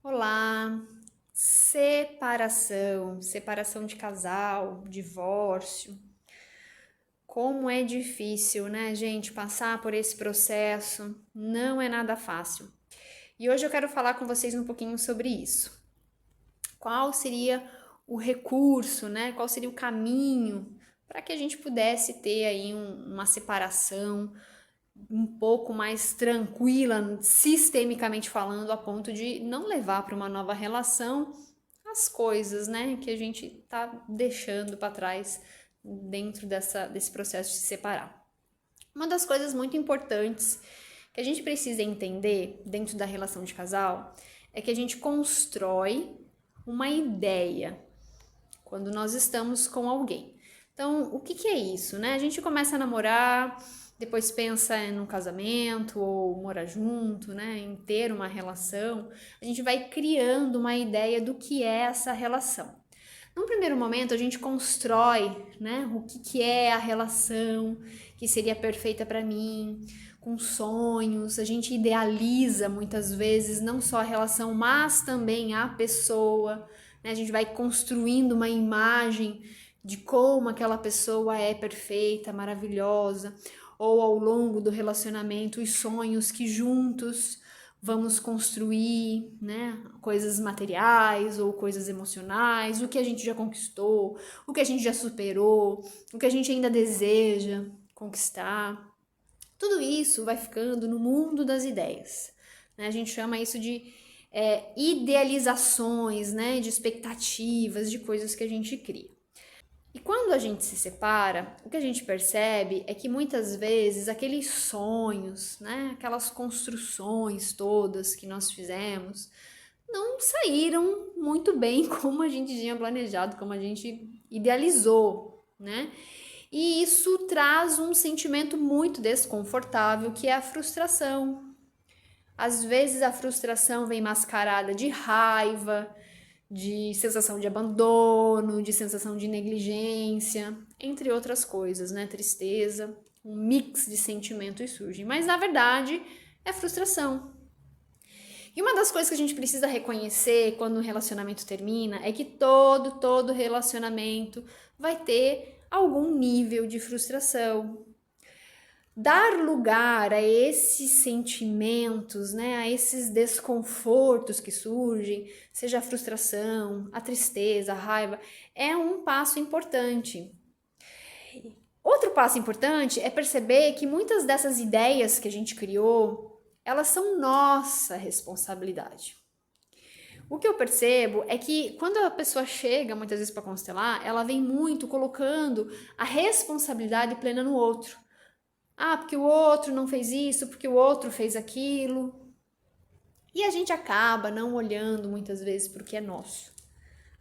Olá, separação de casal, divórcio. Como é difícil, né, gente, passar por esse processo. Não é nada fácil. E hoje eu quero falar com vocês um pouquinho sobre isso. Qual seria o recurso, né? Qual seria o caminho para que a gente pudesse ter aí uma separação um pouco mais tranquila, sistemicamente falando, a ponto de não levar para uma nova relação as coisas, né, que a gente tá deixando para trás dentro desse processo de se separar. Uma das coisas muito importantes que a gente precisa entender dentro da relação de casal é que a gente constrói uma ideia quando nós estamos com alguém. Então, o que é isso, né? A gente começa a namorar, depois pensa em um casamento ou morar junto, né? Em ter uma relação. A gente vai criando uma ideia do que é essa relação. Num primeiro momento, a gente constrói, né, o que é a relação que seria perfeita para mim, com sonhos. A gente idealiza muitas vezes não só a relação, mas também a pessoa. Né? A gente vai construindo uma imagem de como aquela pessoa é perfeita, maravilhosa, ou ao longo do relacionamento, os sonhos que juntos vamos construir, né, coisas materiais ou coisas emocionais, o que a gente já conquistou, o que a gente já superou, o que a gente ainda deseja conquistar. Tudo isso vai ficando no mundo das ideias. Né? A gente chama isso de idealizações, né, de expectativas, de coisas que a gente cria. E quando a gente se separa, o que a gente percebe é que muitas vezes aqueles sonhos, né, aquelas construções todas que nós fizemos, não saíram muito bem como a gente tinha planejado, como a gente idealizou, né? E isso traz um sentimento muito desconfortável, que é a frustração. Às vezes a frustração vem mascarada de raiva, de sensação de abandono, de sensação de negligência, entre outras coisas, né? Tristeza, um mix de sentimentos surge. Mas na verdade é frustração. E uma das coisas que a gente precisa reconhecer quando o relacionamento termina é que todo relacionamento vai ter algum nível de frustração. Dar lugar a esses sentimentos, né, a esses desconfortos que surgem, seja a frustração, a tristeza, a raiva, é um passo importante. Outro passo importante é perceber que muitas dessas ideias que a gente criou, elas são nossa responsabilidade. O que eu percebo é que quando a pessoa chega muitas vezes para constelar, ela vem muito colocando a responsabilidade plena no outro. Ah, porque o outro não fez isso, porque o outro fez aquilo. E a gente acaba não olhando muitas vezes para o que é nosso,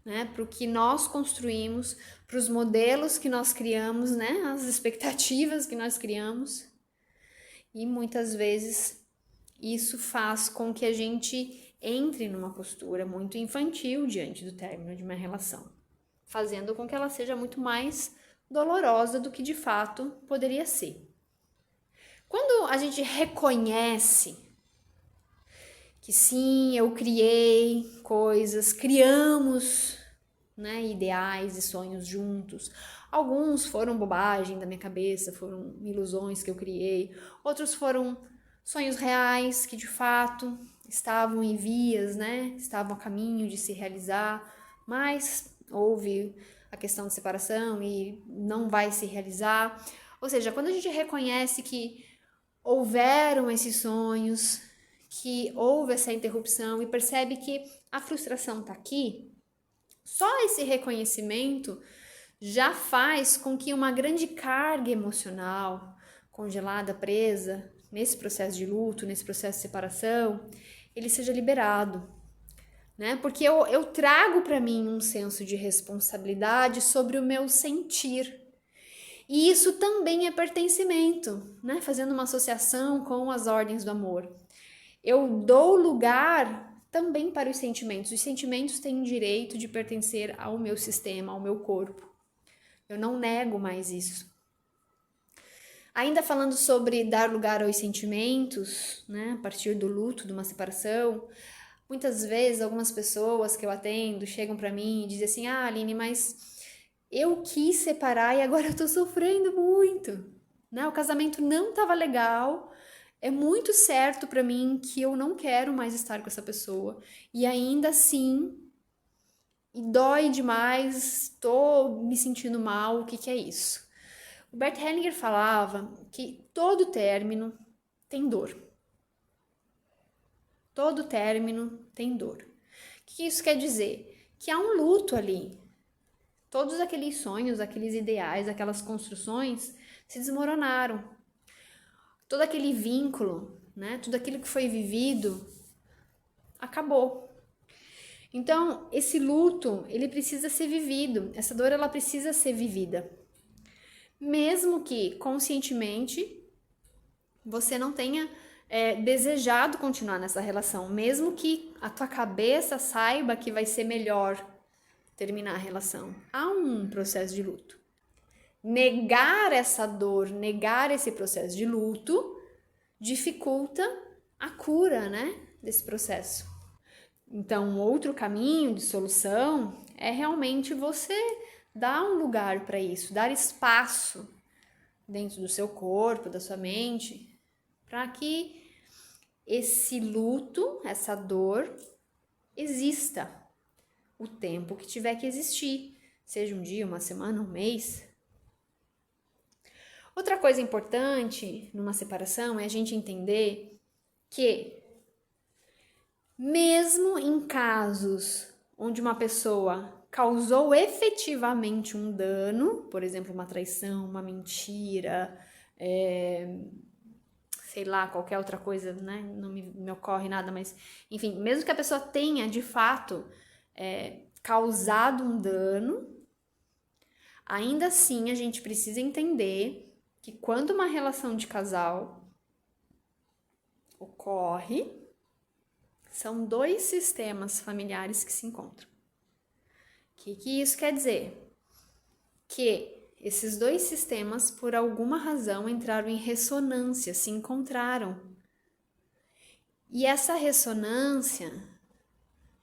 né? Para o que nós construímos, para os modelos que nós criamos, né? As expectativas que nós criamos. E muitas vezes isso faz com que a gente entre numa postura muito infantil diante do término de uma relação, fazendo com que ela seja muito mais dolorosa do que de fato poderia ser. Quando a gente reconhece que sim, eu criei coisas, criamos, né, ideais e sonhos juntos. Alguns foram bobagem da minha cabeça, foram ilusões que eu criei. Outros foram sonhos reais que de fato estavam em vias, né, estavam a caminho de se realizar, mas houve a questão de separação e não vai se realizar. Ou seja, quando a gente reconhece que houveram esses sonhos, que houve essa interrupção e percebe que a frustração está aqui, só esse reconhecimento já faz com que uma grande carga emocional congelada, presa, nesse processo de luto, nesse processo de separação, ele seja liberado. Né? Porque eu trago para mim um senso de responsabilidade sobre o meu sentir. E isso também é pertencimento, né? Fazendo uma associação com as ordens do amor. Eu dou lugar também para os sentimentos. Os sentimentos têm o direito de pertencer ao meu sistema, ao meu corpo. Eu não nego mais isso. Ainda falando sobre dar lugar aos sentimentos, né, a partir do luto, de uma separação, Muitas vezes, algumas pessoas que eu atendo chegam para mim e dizem assim: ah, Aline, mas eu quis separar e agora eu tô sofrendo muito, né? O casamento não tava legal, é muito certo para mim que eu não quero mais estar com essa pessoa e ainda assim, e dói demais, tô me sentindo mal, o que que é isso? O Bert Hellinger falava que todo término tem dor. Todo término tem dor. O que isso quer dizer? Que há um luto ali. Todos aqueles sonhos, aqueles ideais, aquelas construções se desmoronaram. Todo aquele vínculo, né? Tudo aquilo que foi vivido acabou. Então, esse luto, ele precisa ser vivido. Essa dor, ela precisa ser vivida. Mesmo que conscientemente você não tenha desejado continuar nessa relação, mesmo que a tua cabeça saiba que vai ser melhor terminar a relação. Há um processo de luto. Negar essa dor, negar esse processo de luto, dificulta a cura, né, desse processo. Então, um outro caminho de solução é realmente você dar um lugar para isso, dar espaço dentro do seu corpo, da sua mente, para que esse luto, essa dor, exista o tempo que tiver que existir, seja um dia, uma semana, um mês. Outra coisa importante numa separação é a gente entender que, mesmo em casos onde uma pessoa causou efetivamente um dano, por exemplo, uma traição, uma mentira, sei lá, qualquer outra coisa, né? Não me ocorre nada, mas enfim, mesmo que a pessoa tenha de fato causado um dano, ainda assim a gente precisa entender que quando uma relação de casal ocorre, são dois sistemas familiares que se encontram. O que isso quer dizer? Que esses dois sistemas, por alguma razão, entraram em ressonância, se encontraram. E essa ressonância,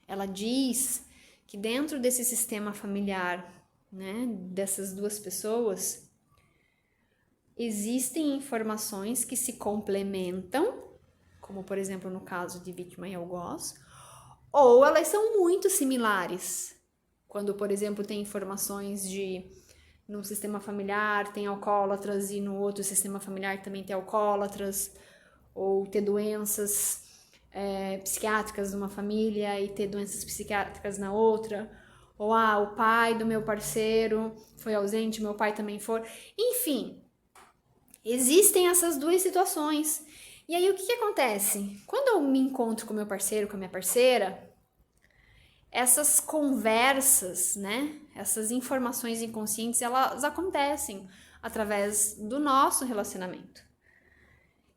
ela diz que dentro desse sistema familiar, né, dessas duas pessoas, existem informações que se complementam, como por exemplo no caso de vítima e algoz, ou elas são muito similares. Quando, por exemplo, tem informações de num sistema familiar tem alcoólatras e no outro sistema familiar também tem alcoólatras, ou ter doenças psiquiátricas numa família e ter doenças psiquiátricas na outra, ou o pai do meu parceiro foi ausente, meu pai também foi. Enfim, existem essas duas situações. E aí o que acontece? Quando eu me encontro com meu parceiro, com a minha parceira, essas conversas, né? Essas informações inconscientes, elas acontecem através do nosso relacionamento.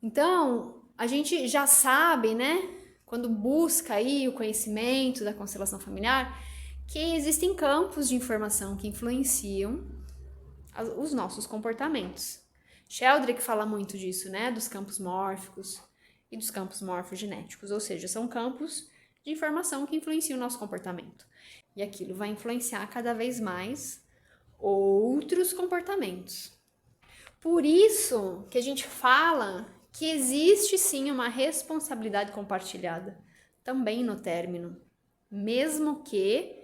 Então, a gente já sabe, né? Quando busca aí o conhecimento da constelação familiar, que existem campos de informação que influenciam os nossos comportamentos. Sheldrake fala muito disso, né? Dos campos mórficos e dos campos morfogenéticos, ou seja, são campos de informação que influenciam o nosso comportamento. E aquilo vai influenciar cada vez mais outros comportamentos. Por isso que a gente fala que existe sim uma responsabilidade compartilhada também no término, mesmo que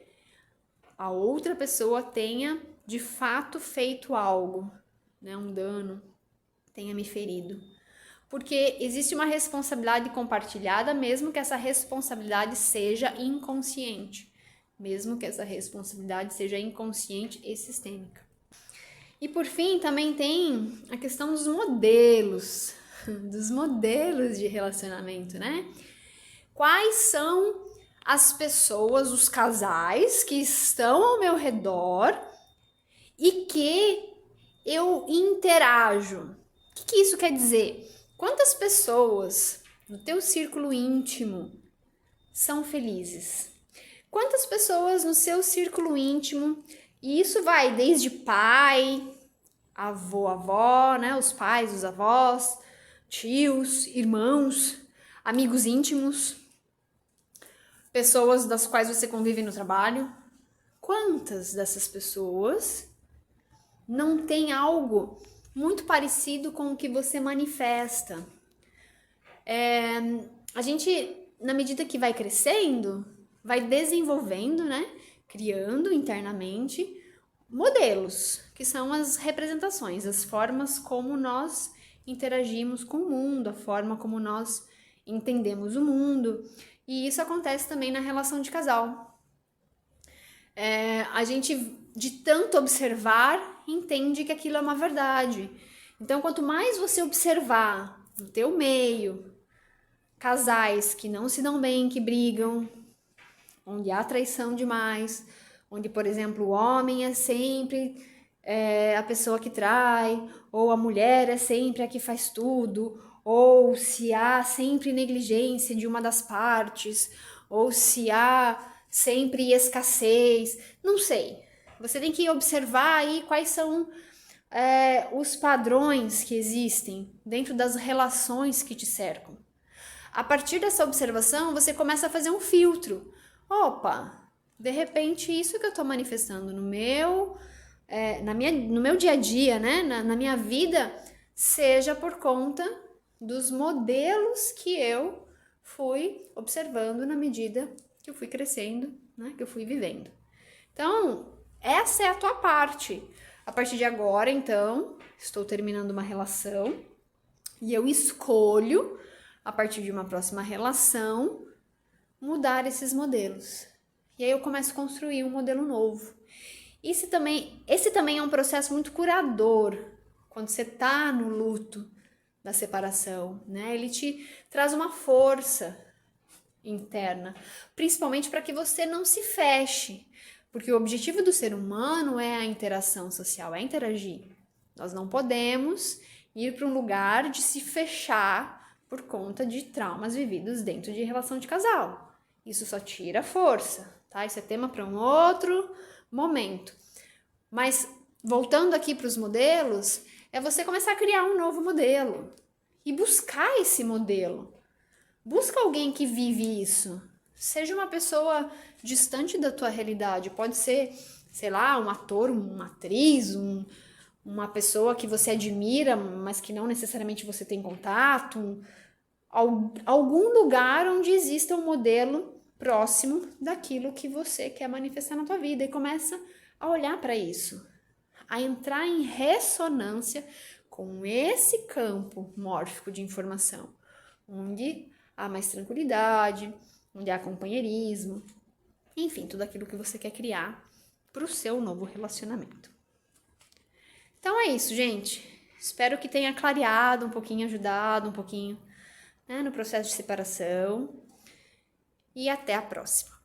a outra pessoa tenha de fato feito algo, né, um dano, tenha me ferido. Porque existe uma responsabilidade compartilhada, mesmo que essa responsabilidade seja inconsciente. Mesmo que essa responsabilidade seja inconsciente e sistêmica. E por fim, também tem a questão dos modelos de relacionamento, né? Quais são as pessoas, os casais que estão ao meu redor e que eu interajo? O que isso quer dizer? Quantas pessoas no teu círculo íntimo são felizes? Quantas pessoas no seu círculo íntimo, e isso vai desde pai, avô, avó, né? Os pais, os avós, tios, irmãos, amigos íntimos. pessoas das quais você convive no trabalho. Quantas dessas pessoas não tem algo muito parecido com o que você manifesta? A gente, na medida que vai crescendo, vai desenvolvendo, né? Criando internamente modelos, que são as representações, as formas como nós interagimos com o mundo, a forma como nós entendemos o mundo. E isso acontece também na relação de casal. A gente, de tanto observar, entende que aquilo é uma verdade. Então, quanto mais você observar no teu meio, casais que não se dão bem, que brigam, onde há traição demais, onde, por exemplo, o homem é sempre a pessoa que trai, ou a mulher é sempre a que faz tudo, ou se há sempre negligência de uma das partes, ou se há sempre escassez, não sei. Você tem que observar aí quais são os padrões que existem dentro das relações que te cercam. A partir dessa observação, você começa a fazer um filtro. Opa, de repente isso que eu estou manifestando no meu dia a dia, né? na minha vida, seja por conta dos modelos que eu fui observando na medida que eu fui crescendo, né? Que eu fui vivendo. Então, essa é a tua parte. A partir de agora, então, estou terminando uma relação e eu escolho, a partir de uma próxima relação, mudar esses modelos. E aí eu começo a construir um modelo novo. Esse também é um processo muito curador, quando você está no luto da separação, né? Ele te traz uma força interna, principalmente para que você não se feche, porque o objetivo do ser humano é a interação social, é interagir. Nós não podemos ir para um lugar de se fechar por conta de traumas vividos dentro de relação de casal. Isso só tira força, tá? Isso é tema para um outro momento. Mas voltando aqui para os modelos, é você começar a criar um novo modelo e buscar esse modelo. Busca alguém que vive isso. Seja uma pessoa distante da tua realidade, pode ser, sei lá, um ator, uma atriz, uma pessoa que você admira, mas que não necessariamente você tem contato, algum lugar onde exista um modelo próximo daquilo que você quer manifestar na tua vida e começa a olhar para isso, a entrar em ressonância com esse campo mórfico de informação, onde há mais tranquilidade, onde há companheirismo, enfim, tudo aquilo que você quer criar para o seu novo relacionamento. Então é isso, gente. Espero que tenha clareado um pouquinho, ajudado um pouquinho, né, no processo de separação. E até a próxima.